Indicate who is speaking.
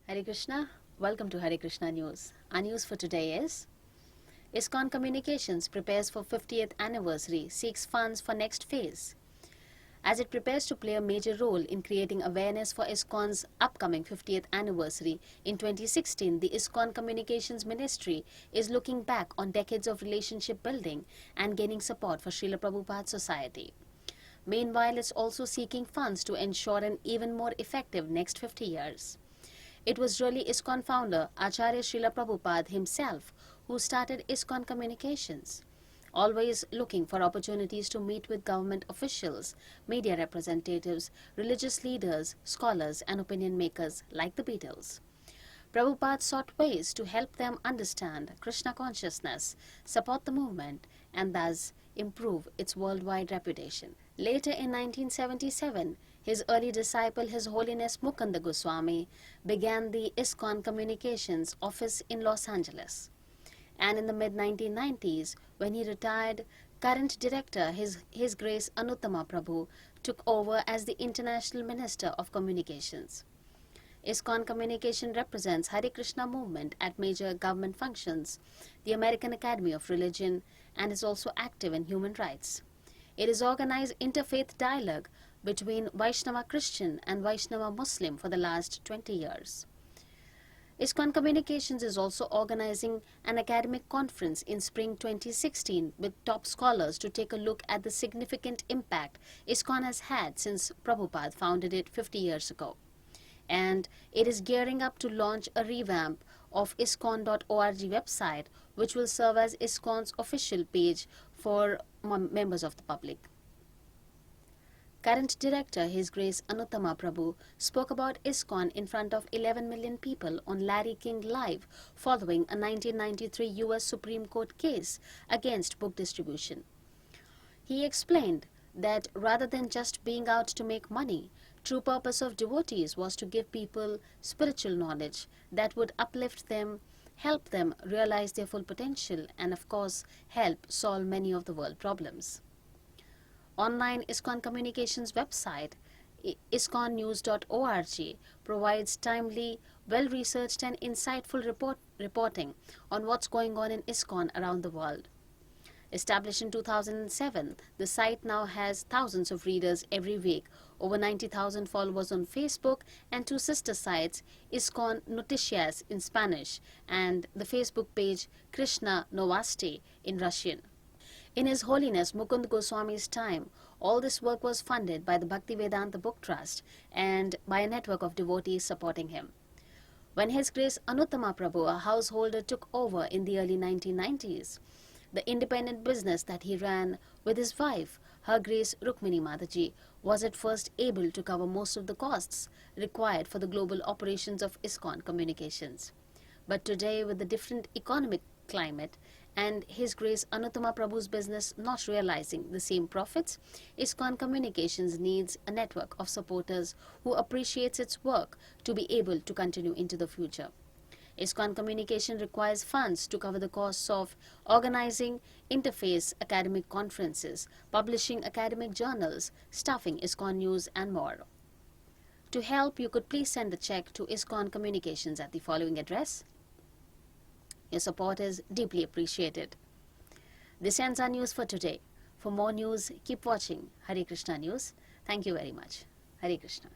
Speaker 1: Hare Krishna, welcome to Hare Krishna News. Our news for today is ISKCON Communications prepares for 50th anniversary, seeks funds for next phase. As it prepares to play a major role in creating awareness for ISKCON's upcoming 50th anniversary, in 2016, the ISKCON Communications Ministry is looking back on decades of relationship building and gaining support for Srila Prabhupada's society. Meanwhile, it's also seeking funds to ensure an even more effective next 50 years. It was really ISKCON founder Acharya Srila Prabhupada himself who started ISKCON Communications, always looking for opportunities to meet with government officials, media representatives, religious leaders, scholars and opinion makers like the Beatles. Prabhupada sought ways to help them understand Krishna consciousness, support the movement, and thus improve its worldwide reputation. Later in 1977, his early disciple, His Holiness Mukunda Goswami, began the ISKCON Communications office in Los Angeles. And in the mid-1990s, when he retired, current director, His Grace Anuttama Prabhu, took over as the International Minister of Communications. ISKCON Communication represents Hare Krishna movement at major government functions, the American Academy of Religion, and is also active in human rights. It has organized interfaith dialogue between Vaishnava Christian and Vaishnava Muslim for the last 20 years. ISKCON Communications is also organizing an academic conference in spring 2016 with top scholars to take a look at the significant impact ISKCON has had since Prabhupada founded it 50 years ago. And it is gearing up to launch a revamp of ISKCON.org website, which will serve as ISKCON's official page for members of the public. Current director, His Grace Anuttama Prabhu, spoke about ISKCON in front of 11 million people on Larry King Live following a 1993 US Supreme Court case against book distribution. He explained that rather than just being out to make money, true purpose of devotees was to give people spiritual knowledge that would uplift them, help them realize their full potential, and of course help solve many of the world problems. Online ISKCON Communications website, ISKCONnews.org, provides timely, well-researched and insightful reporting on what's going on in ISKCON around the world. Established in 2007, the site now has thousands of readers every week, over 90,000 followers on Facebook, and two sister sites, ISKCON Noticias in Spanish and the Facebook page Krishna Novosti in Russian. In His Holiness Mukunda Goswami's time, all this work was funded by the Bhaktivedanta Book Trust and by a network of devotees supporting him. When His Grace Anuttama Prabhu, a householder, took over in the early 1990s, the independent business that he ran with his wife, Her Grace Rukmini Mataji, was at first able to cover most of the costs required for the global operations of ISKCON Communications. But today, with the different economic climate and His Grace Anuttama Prabhu's business not realizing the same profits, ISKCON Communications needs a network of supporters who appreciates its work to be able to continue into the future. ISKCON Communication requires funds to cover the costs of organizing interfaith academic conferences, publishing academic journals, staffing ISKCON News, and more. To help, you could please send a check to ISKCON Communications at the following address. Your support is deeply appreciated. This ends our news for today. For more news, keep watching Hare Krishna News. Thank you very much. Hare Krishna.